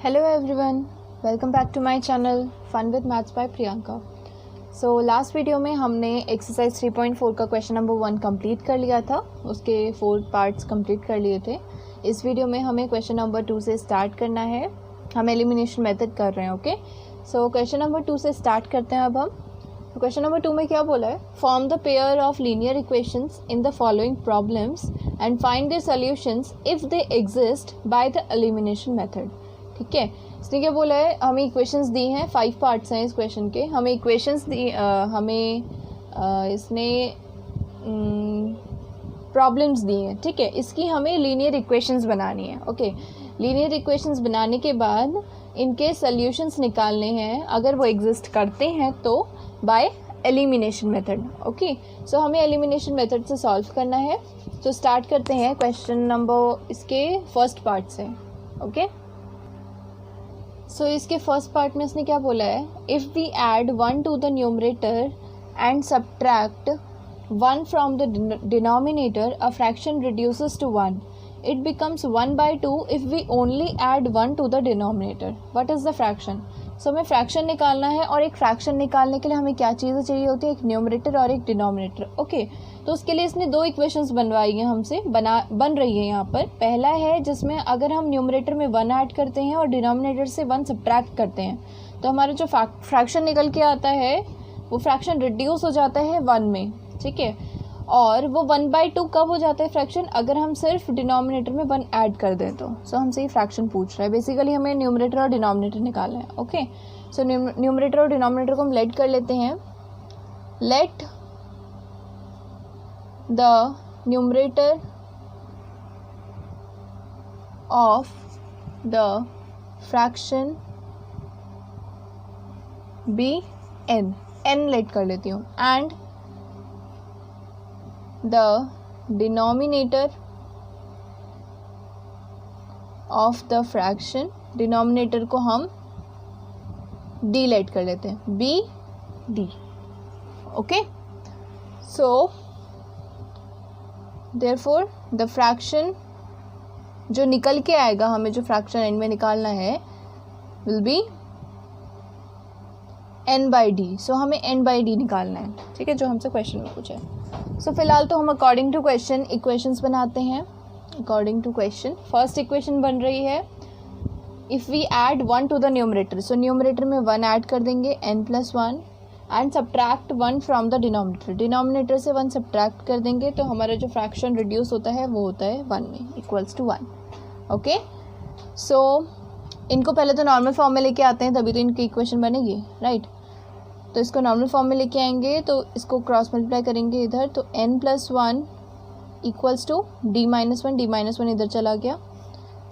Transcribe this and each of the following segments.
Hello everyone, welcome back to my channel Fun with Maths by Priyanka. So last video में हमने exercise 3.4 का question number 1 complete कर लिया था, उसके 4 पार्ट्स कंप्लीट कर लिए थे. इस वीडियो में हमें क्वेश्चन नंबर 2 से स्टार्ट करना है. हम एलिमिनेशन मेथड कर रहे हैं. ओके, सो क्वेश्चन नंबर 2 से स्टार्ट करते हैं. अब हम क्वेश्चन नंबर 2 में क्या बोला है, form the pair of linear equations in the following problems and find their solutions if they exist by the elimination method. ठीक है, इसने क्या बोला है, हमें इक्वेशंस दी हैं, 5 पार्ट्स हैं इस क्वेश्चन के. हमें इक्वेशंस दी, इसने प्रॉब्लम्स दी हैं. ठीक है, इसकी हमें लीनियर इक्वेशंस बनानी है. ओके, लीनियर इक्वेशंस बनाने के बाद इनके सॉल्यूशंस निकालने हैं अगर वो एग्जिस्ट करते हैं तो बाय एलिमिनेशन मेथड. ओके, सो हमें एलिमिनेशन मेथड से सॉल्व करना है. तो स्टार्ट करते हैं क्वेश्चन नंबर इसके फर्स्ट पार्ट से. ओके, सो इसके फर्स्ट पार्ट में इसने क्या बोला है, if we add 1 to the numerator and subtract 1 from the denominator a fraction reduces to 1. It becomes 1/2 if we only add 1 to the denominator. What is the fraction? So हमें fraction निकालना है, और एक फ्रैक्शन निकालने के लिए हमें क्या चीज़ें चाहिए होती है, एक न्यूमरेटर और एक डिनोमिनेटर. ओके, तो उसके लिए इसने 2 इक्वेशंस बनवाई हैं हमसे, बन रही है यहाँ पर. पहला है जिसमें अगर हम न्यूमरेटर में 1 ऐड करते हैं और डिनोमिनेटर से 1 सब्ट्रैक्ट करते हैं तो हमारा जो फ्रैक्शन निकल के आता है वो फ्रैक्शन रिड्यूस हो जाता है 1 में. ठीक है, और वो 1/2 कब हो जाता है फ्रैक्शन, अगर हम सिर्फ डिनोमिनेटर में 1 ऐड कर दें तो. सो हमसे ये फ्रैक्शन पूछ रहा है. बेसिकली हमें न्यूमरेटर और डिनोमिनेटर निकालना है. ओके, सो न्यूमरेटर और डिनोमिनेटर को हम लेट कर लेते हैं. Let the numerator of the fraction be n let कर लेती हूँ, and the denominator of the fraction, denominator को हम d लेट कर लेते हैं, b d. Okay, so therefore the fraction जो निकल के आएगा, हमें जो फ्रैक्शन एंड में निकालना है will be n/d. सो हमें n/d निकालना है. ठीक है, जो हमसे क्वेश्चन में पूछा है. सो फिलहाल तो हम अकॉर्डिंग टू क्वेश्चन इक्वेशंस बनाते हैं. According to question first equation बन रही है, if we add 1 to the numerator. So numerator में 1 ऐड कर देंगे, n+1, and subtract 1 from the denominator. Denominator से 1 सब्ट्रैक्ट कर देंगे तो हमारा जो फ्रैक्शन रिड्यूस होता है वो होता है 1 में, इक्वल्स टू 1. ओके, सो इनको पहले तो नॉर्मल फॉर्म में लेके आते हैं, तभी तो इनकी इक्वेशन बनेगी, राइट. तो इसको नॉर्मल फॉर्म में लेके आएंगे तो इसको क्रॉस मल्टीप्लाई करेंगे इधर, तो n+1 इक्वल्स टू d-1 इधर चला गया.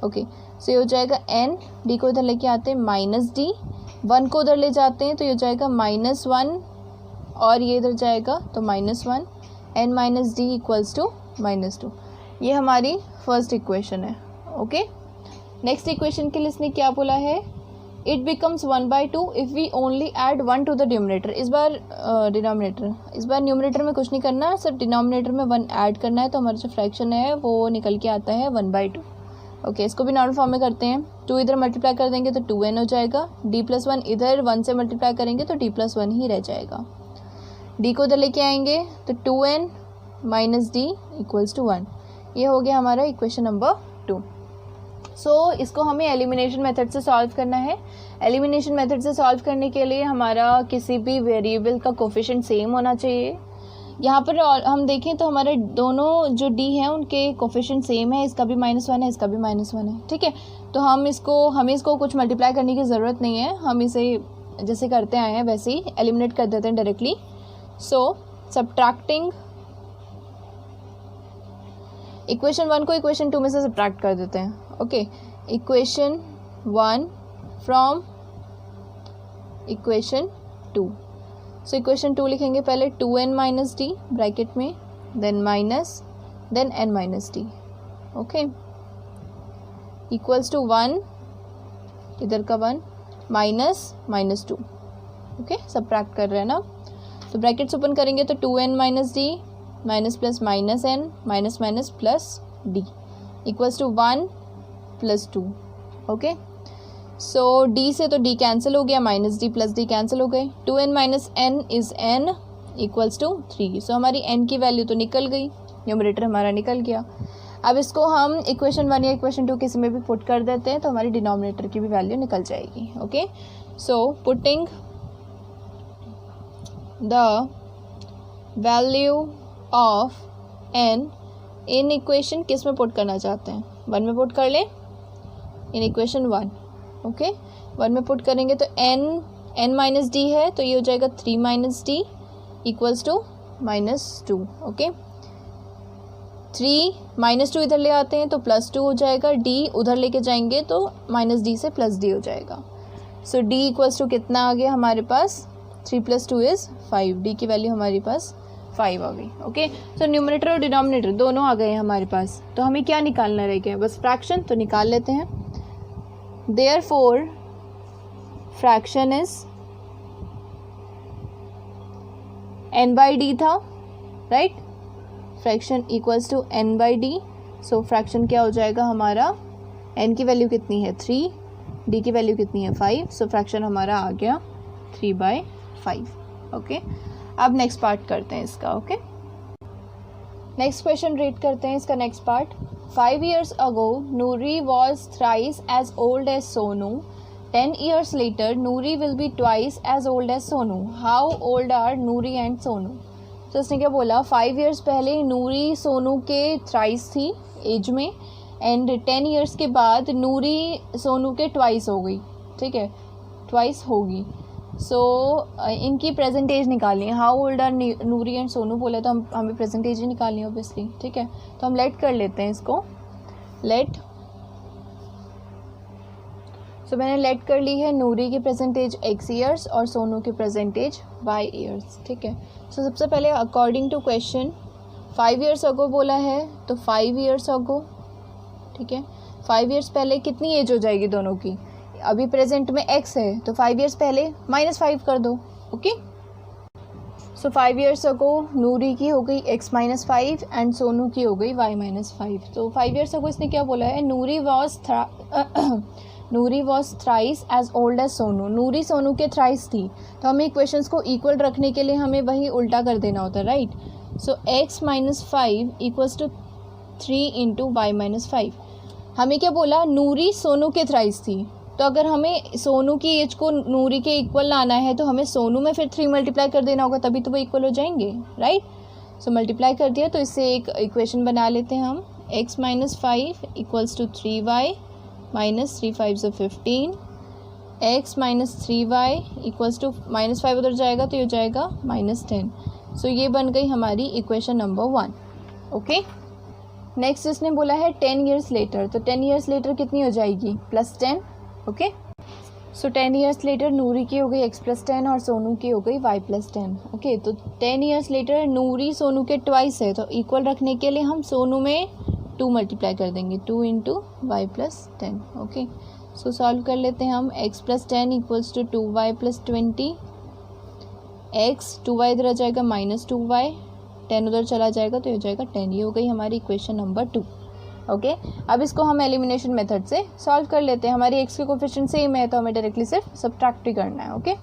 ओके, सो ये हो जाएगा n, d को इधर लेके आते हैं -d, 1 को उधर ले जाते हैं तो ये हो जाएगा -1, और ये इधर जाएगा तो -1, n - d इक्वल्स टू -2. ये हमारी फर्स्ट इक्वेशन है. ओके, नेक्स्ट इक्वेशन के लिए इसने क्या बोला है, it becomes 1/2 if we only add 1 to the denominator. इस बार न्यूमरेटर में कुछ नहीं करना, सिर्फ डिनोमिनेटर में 1 ऐड करना है, तो हमारा जो फ्रैक्शन है वो निकल के आता है 1/2. ओके, इसको भी नॉर्मल फॉर्म में करते हैं. 2 इधर मल्टीप्लाई कर देंगे तो 2n हो जाएगा, d+1 इधर 1 से मल्टीप्लाई करेंगे तो d+1 ही रह जाएगा. d को इधर लेके आएंगे तो 2n - d इक्वल्स टू 1. ये हो गया हमारा इक्वेशन नंबर 2. सो इसको हमें एलिमिनेशन मेथड से सॉल्व करना है. एलिमिनेशन मेथड से सॉल्व करने के लिए हमारा किसी भी वेरिएबल का कोफिशिएंट सेम होना चाहिए. यहाँ पर हम देखें तो हमारे दोनों जो d हैं उनके कोफिशिएंट सेम है, इसका भी -1 है, इसका भी -1 है. ठीक है, तो हमें इसको कुछ मल्टीप्लाई करने की ज़रूरत नहीं है, हम इसे जैसे करते आए हैं वैसे ही एलिमिनेट कर देते हैं डायरेक्टली. सो सब्ट्रैक्टिंग इक्वेशन 1 को इक्वेशन 2 में से सब्ट्रैक्ट कर देते हैं. Okay, equation 1 from equation 2. So equation 2 लिखेंगे पहले, 2n - d ब्रैकेट में, then minus, then n - d. Okay, equals to 1, इधर का 1, -2. ओके, सब्ट्रैक्ट कर रहे हैं ना, तो ब्रैकेट्स ओपन करेंगे तो 2n - d minus plus minus n minus plus d equals to 1 + 2. Okay, so D से तो डी कैंसिल हो गया, minus D plus D cancel हो गए, 2n minus N is n equals to 3। So हमारी n की वैल्यू तो निकल गई, न्यूमरेटर हमारा निकल गया। अब इसको हम इक्वेशन 1 या इक्वेशन 2 किसी में भी पुट कर देते हैं तो हमारी डिनोमिनेटर की भी वैल्यू निकल जाएगी। Okay, so putting the value of n in equation किस में पुट करना चाहते हैं, 1 में पुट कर लें, इन इक्वेशन 1। ओके, 1 में पुट करेंगे तो n माइनस डी है तो ये हो जाएगा 3 minus D equals to -2। Okay, 3 -2 इधर ले आते हैं तो +2 हो जाएगा, d उधर लेके जाएंगे तो -d से +d हो जाएगा। सो d इक्वल्स टू कितना आ गया हमारे पास, 3 + 2 इज़ 5, d की वैल्यू हमारे पास 5 आ गई। ओके, सो न्यूमरेटर और डिनोमिनेटर दोनों आ गए हैं हमारे पास, तो हमें क्या निकालना रह गया, बस फ्रैक्शन, तो निकाल लेते हैं। देयरफॉर फ्रैक्शन इज n/d था, right, fraction equals to n/d। So fraction क्या हो जाएगा हमारा, n की वैल्यू कितनी है 3, d की वैल्यू कितनी है 5, सो फ्रैक्शन हमारा आ गया 3/5। ओके, अब नेक्स्ट पार्ट करते हैं इसका। ओके, नेक्स्ट क्वेश्चन रीड करते हैं इसका next part. 5 years ago, Noori was thrice as old as Sonu. 10 years later, Noori will be twice as old as Sonu. How old are Noori and Sonu? तो इसने क्या बोला, 5 years पहले नूरी सोनू के thrice थी एज में, एंड 10 years के बाद नूरी सोनू के ट्वाइस हो गई। ठीक है, ट्वाइस होगी। सो इनकी प्रेजेंट एज निकालनी है, how old are Noori and Sonu बोले तो हमें प्रेजेंट एज ही निकालनी है ऑब्वियसली। ठीक है, तो हम लेट कर लेते हैं इसको, लेट। सो मैंने लेट कर ली है नूरी की प्रेजेंट एज x ईयर्स और सोनू की प्रेजेंट एज y ईयर्स। ठीक है, सो सबसे पहले अकॉर्डिंग टू क्वेश्चन 5 years अगो बोला है तो 5 years अगो, ठीक है, 5 years पहले कितनी एज हो जाएगी दोनों की, अभी प्रेजेंट में x है तो 5 years पहले -5 कर दो। ओके, सो 5 years अगो नूरी की हो गई x -5 एंड सोनू की हो गई y -5। तो 5 years अगो इसने क्या बोला है, Noori was thrice as old as Sonu, Noori Sonu के थ्राइस थी, तो हमें इक्वेशंस को इक्वल रखने के लिए हमें वही उल्टा कर देना होता है, right. So x -5 equals to 3 × y -5। हमें क्या बोला, नूरी सोनू के थ्राइस थी, तो अगर हमें सोनू की एज को नूरी के इक्वल लाना है तो हमें सोनू में फिर 3 मल्टीप्लाई कर देना होगा, तभी तो वो इक्वल हो जाएंगे, राइट। सो मल्टीप्लाई कर दिया तो इससे एक इक्वेशन बना लेते हैं हम, x -5 equals to 3y -3 5 15, x -3y equals to -5 उधर जाएगा तो ये हो जाएगा -10। सो ये बन गई हमारी इक्वेशन नंबर 1। ओके, नेक्स्ट इसने बोला है 10 years लेटर, तो 10 years लेटर कितनी हो जाएगी, +10। ओके, सो 10 years लेटर नूरी की हो गई x +10 और सोनू की हो गई y +10। ओके, तो 10 years लेटर नूरी सोनू के ट्वाइस है, तो इक्वल रखने के लिए हम सोनू में 2 मल्टीप्लाई कर देंगे, 2 × y +10। ओके, सो सॉल्व कर लेते हैं हम, x +10 equals to 2y +20, x 2y इधर आ जाएगा -2y, 10 उधर चला जाएगा तो ये हो जाएगा 10। ये हो गई हमारी इक्वेशन नंबर 2। ओके, अब इसको हम एलिमिनेशन मेथड से सॉल्व कर लेते हैं। हमारी x के कोफिशिएंट सेम है तो हमें डायरेक्टली सिर्फ सब्ट्रैक्ट ही करना है। ओके,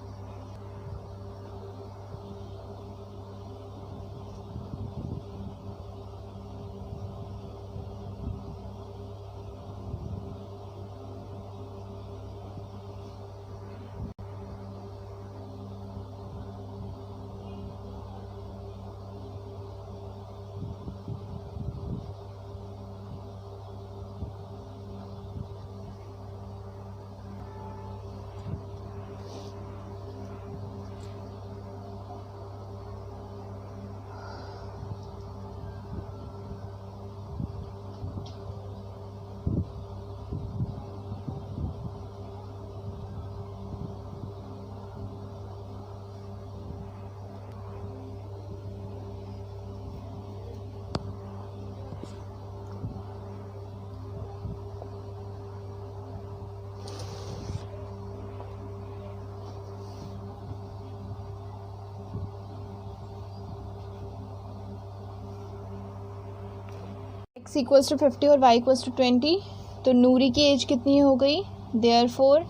x = 50 और y = 20, तो नूरी की एज कितनी हो गई, therefore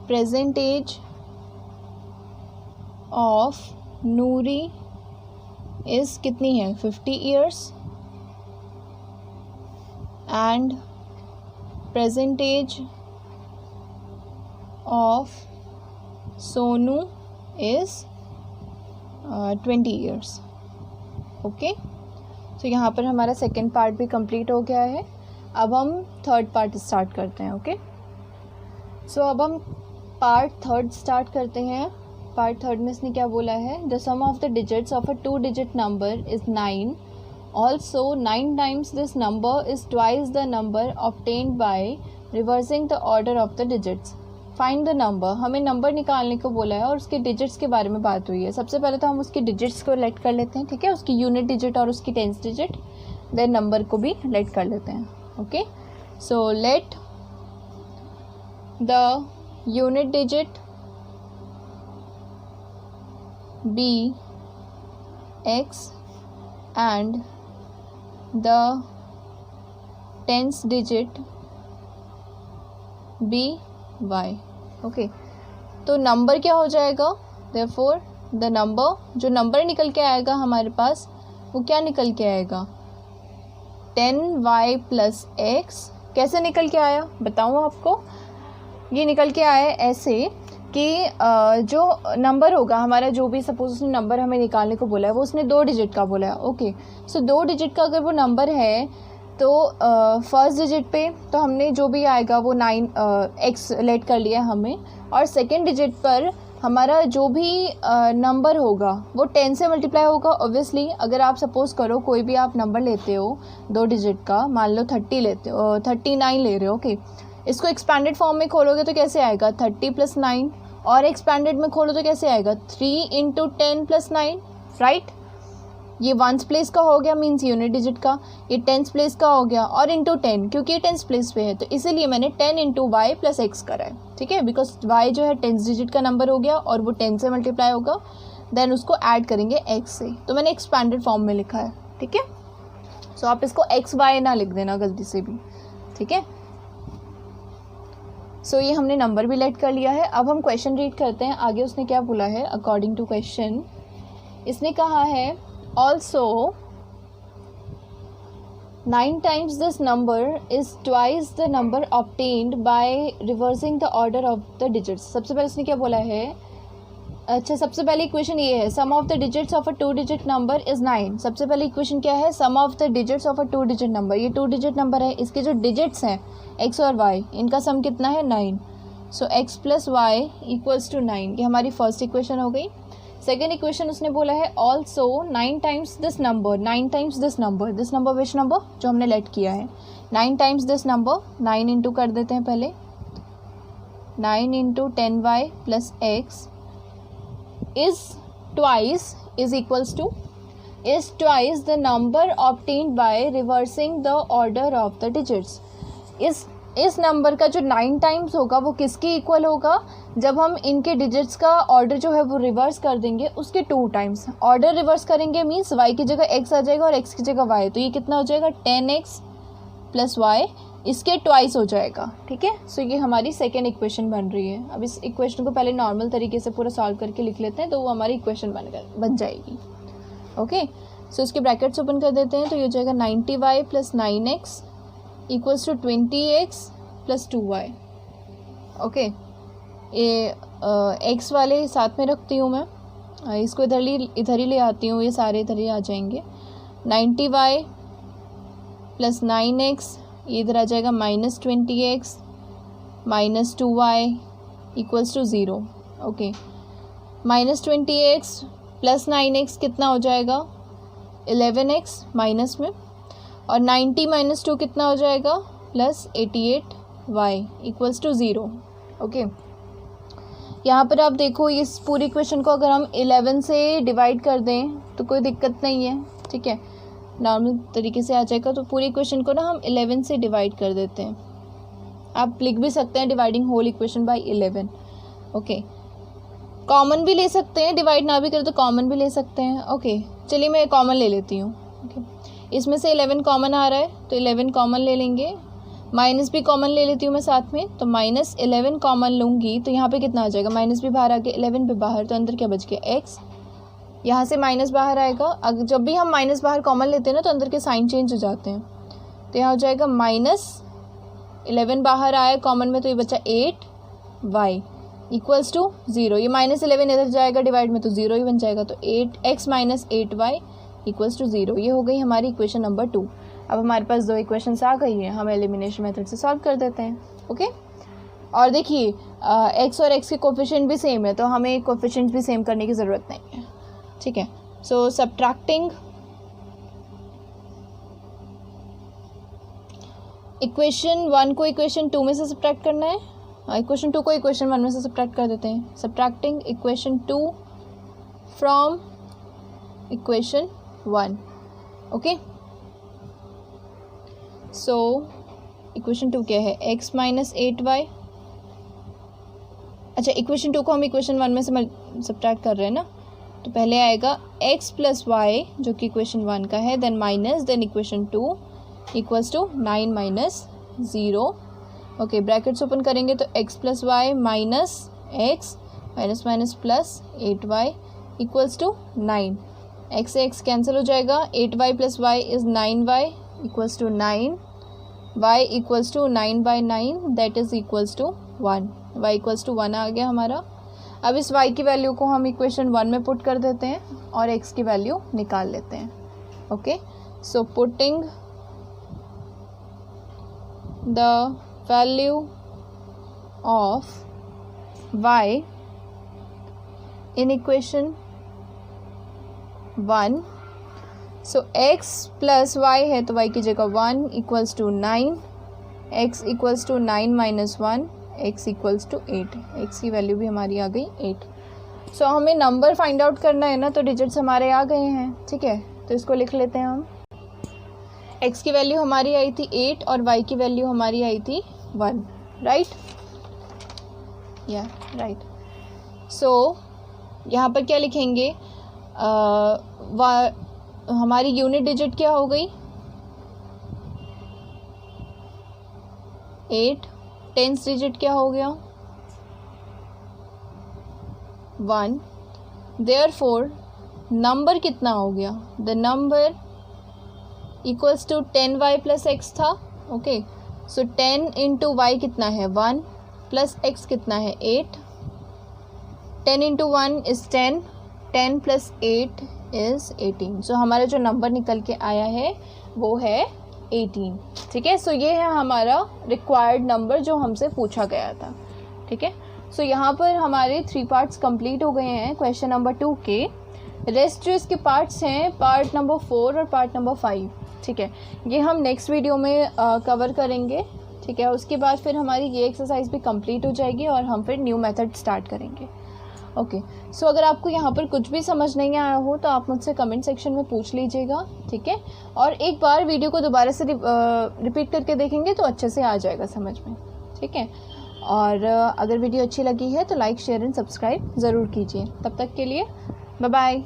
present age of Noori is कितनी है 50 years and present age of Sonu is 20 years. Okay, तो यहाँ पर हमारा सेकेंड पार्ट भी कंप्लीट हो गया है। अब हम थर्ड पार्ट स्टार्ट करते हैं। ओके, सो अब हम पार्ट थर्ड स्टार्ट करते हैं। पार्ट थर्ड में इसने क्या बोला है, the sum of the digits of a 2 digit number is 9, also 9 times this number is twice the number obtained by reversing the order of the digits. Find the number, हमें number निकालने को बोला है और उसके डिजिट्स के बारे में बात हुई है। सबसे पहले तो हम उसकी डिजिट्स को लेट कर लेते हैं, ठीक है, उसकी यूनिट डिजिट और उसकी टेंस डिजिट, देन नंबर को भी लेट कर लेते हैं। Okay, so let the unit digit be x and the tens digit be y। Okay, तो नंबर क्या हो जाएगा, therefore द नंबर, जो नंबर निकल के आएगा हमारे पास वो क्या निकल के आएगा 10y + x। कैसे निकल के आया बताऊँ आपको, ये निकल के आया ऐसे कि जो नंबर होगा हमारा, जो भी सपोज उसने नंबर हमें निकालने को बोला है वो उसने 2 डिजिट का बोला है। ओके, सो 2 डिजिट का अगर वो नंबर है तो फर्स्ट डिजिट पे तो हमने जो भी आएगा वो 9x लेट कर लिया हमें, और सेकंड डिजिट पर हमारा जो भी नंबर होगा वो 10 से मल्टीप्लाई होगा। ऑब्वियसली अगर आप सपोज करो कोई भी आप नंबर लेते हो 2 डिजिट का, मान लो 30 लेते हो, 39 ले रहे हो। ओके, इसको एक्सपैंडेड फॉर्म में खोलोगे तो कैसे आएगा 30 + 9, और एक्सपैंडेड में खोलो तो कैसे आएगा 3 × 10 + 9, राइट। ये वंस प्लेस का हो गया, मीन्स यूनिट डिजिट का, ये टेंस प्लेस का हो गया, और इंटू 10 क्योंकि ये टेंस प्लेस पे है तो इसीलिए मैंने 10 × y + x करा है, ठीक है, बिकॉज y जो है टेंस डिजिट का नंबर हो गया और वो 10 से मल्टीप्लाई होगा, देन उसको ऐड करेंगे x से, तो मैंने एक्सपैंडेड फॉर्म में लिखा है, ठीक है। सो आप इसको xy ना लिख देना गलती से भी, ठीक है। सो ये हमने नंबर भी लेट कर लिया है। अब हम क्वेश्चन रीड करते हैं, आगे उसने क्या बोला है। अकॉर्डिंग टू क्वेश्चन इसने कहा है also 9 times this number is twice the number obtained by reversing the order of the digits. सबसे पहले उसने क्या बोला है, अच्छा सबसे पहले इक्वेशन ये है, sum of the digits of a 2 digit number is 9। सबसे पहले इक्वेशन क्या है, sum of the digits of a 2 digit number, ये 2 डिजिट नंबर है, इसके जो डिजिट्स हैं x और y, इनका सम कितना है 9। सो x + y = 9, ये हमारी फर्स्ट इक्वेशन हो गई। सेकेंड इक्वेशन उसने बोला है also 9 times this number, 9 times this number, this number which number जो हमने लेट किया है, 9 टाइम्स दिस नंबर, 9 इंटू कर देते हैं पहले, 9 × 10y + x is twice the number obtained by reversing the order of the digits। इस नंबर का जो 9 टाइम्स होगा वो किसके इक्वल होगा, जब हम इनके डिजिट्स का ऑर्डर जो है वो रिवर्स कर देंगे उसके 2 टाइम्स। ऑर्डर रिवर्स करेंगे मीन्स y की जगह x आ जाएगा और x की जगह y, तो ये कितना हो जाएगा 10x + y, इसके ट्वाइस हो जाएगा, ठीक है। सो ये हमारी सेकेंड इक्वेशन बन रही है। अब इस इक्वेशन को पहले नॉर्मल तरीके से पूरा सॉल्व करके लिख लेते हैं तो वो हमारी इक्वेशन बन जाएगी। ओके, सो इसके ब्रैकेट्स ओपन कर देते हैं तो ये हो जाएगा 90y + 9x = 20x + 2y। Okay, ये x वाले साथ में रखती हूँ मैं, इसको इधर ही ले आती हूँ, ये सारे इधर ही आ जाएंगे। 90y + 9x, ये इधर आ जाएगा -20x - 2y = 0। Okay, -20x + 9x कितना हो जाएगा 11x माइनस में, और 90 - 2 कितना हो जाएगा +88y = 0। ओके, यहाँ पर आप देखो इस पूरी इक्वेशन को अगर हम 11 से डिवाइड कर दें तो कोई दिक्कत नहीं है, ठीक है, नॉर्मल तरीके से आ जाएगा। तो पूरी इक्वेशन को ना हम 11 से डिवाइड कर देते हैं, आप लिख भी सकते हैं dividing whole equation by 11। Okay, common भी ले सकते हैं, डिवाइड ना भी करें तो कॉमन भी ले सकते हैं। ओके, चलिए मैं कॉमन ले लेती हूँ। ओके, इसमें से 11 कॉमन आ रहा है तो 11 कॉमन ले लेंगे, माइनस भी कॉमन ले लेती हूँ मैं साथ में, तो -11 कॉमन लूँगी तो यहाँ पे कितना आ जाएगा, माइनस भी बाहर आ गया, 11 पे बाहर, तो अंदर क्या बच गया x। यहाँ से माइनस बाहर आएगा, अगर जब भी हम माइनस बाहर कॉमन लेते हैं ना तो अंदर के साइन चेंज हो जाते हैं, तो यहाँ हो जाएगा -11 बाहर आया कॉमन में, तो ये बचा 8y इक्वल्स टू 0। ये -11 इधर जाएगा डिवाइड में तो 0 ही बन जाएगा, तो 8x - 8y इक्वल्स टू 0। ये हो गई हमारी इक्वेशन नंबर 2। अब हमारे पास 2 इक्वेशंस आ गई हैं, हम एलिमिनेशन मेथड से सॉल्व कर देते हैं। ओके, और देखिए x और x के कोफिशिएंट भी सेम है, तो हमें कोफिशिएंट भी सेम करने की ज़रूरत नहीं है। ठीक है, सो सब्ट्रैक्टिंग इक्वेशन 1 को इक्वेशन 2 में से सब्ट्रैक्ट करना है, इक्वेशन 2 को इक्वेशन 1 में से सब्ट्रैक्ट कर देते हैं। Subtracting equation 2 from equation 1। Okay, so equation 2 क्या है, x - 8y। अच्छा, इक्वेशन 2 को हम इक्वेशन 1 में से सब्ट्रैक्ट कर रहे हैं ना, तो पहले आएगा x + y जो कि इक्वेशन 1 का है, then minus, then equation 2 equals to 9 - 0। Okay, brackets open करेंगे तो x + y minus x minus plus 8y equals to 9। x से x कैंसिल हो जाएगा, 8y + y is 9y equals to 9, y equals to 9/9 that is equals to 1। y equals to 1 आ गया हमारा। अब इस y की वैल्यू को हम इक्वेशन 1 में पुट कर देते हैं और x की वैल्यू निकाल लेते हैं। Okay, so putting the value of y in equation 1, so x + y है तो y की जगह 1 equals to 9, x equals to 9 - 1, x equals to 8। x की वैल्यू भी हमारी आ गई 8। सो हमें नंबर फाइंड आउट करना है ना, तो डिजिट्स हमारे आ गए हैं। ठीक है, तो इसको लिख लेते हैं हम। x की वैल्यू हमारी आई थी 8 और y की वैल्यू हमारी आई थी 1, राइट? या राइट। सो यहाँ पर क्या लिखेंगे, हमारी यूनिट डिजिट क्या हो गई 8, टेंस डिजिट क्या हो गया 1, देयरफॉर नंबर कितना हो गया, the number equals to 10y + x था। ओके, सो 10 × y कितना है 1 प्लस x कितना है 8, 10 × 1 इज़ 10, 10 + 8 इज़ 18। सो हमारा जो नंबर निकल के आया है वो है 18। ठीक है, सो ये है हमारा रिक्वायर्ड नंबर जो हमसे पूछा गया था। ठीक है, सो यहाँ पर हमारे 3 पार्ट्स कंप्लीट हो गए हैं क्वेश्चन नंबर 2 के। रेस्ट जो इसके पार्ट्स हैं पार्ट नंबर 4 और पार्ट नंबर 5। ठीक है, ये हम नेक्स्ट वीडियो में कवर करेंगे। ठीक है, उसके बाद फिर हमारी ये एक्सरसाइज भी कंप्लीट हो जाएगी और हम फिर न्यू मेथड स्टार्ट करेंगे। ओके, सो अगर आपको यहाँ पर कुछ भी समझ नहीं आया हो तो आप मुझसे कमेंट सेक्शन में पूछ लीजिएगा। ठीक है, और एक बार वीडियो को दोबारा से रिपीट करके देखेंगे तो अच्छे से आ जाएगा समझ में। ठीक है, और अगर वीडियो अच्छी लगी है तो लाइक, शेयर एंड सब्सक्राइब ज़रूर कीजिए। तब तक के लिए बाय बाय।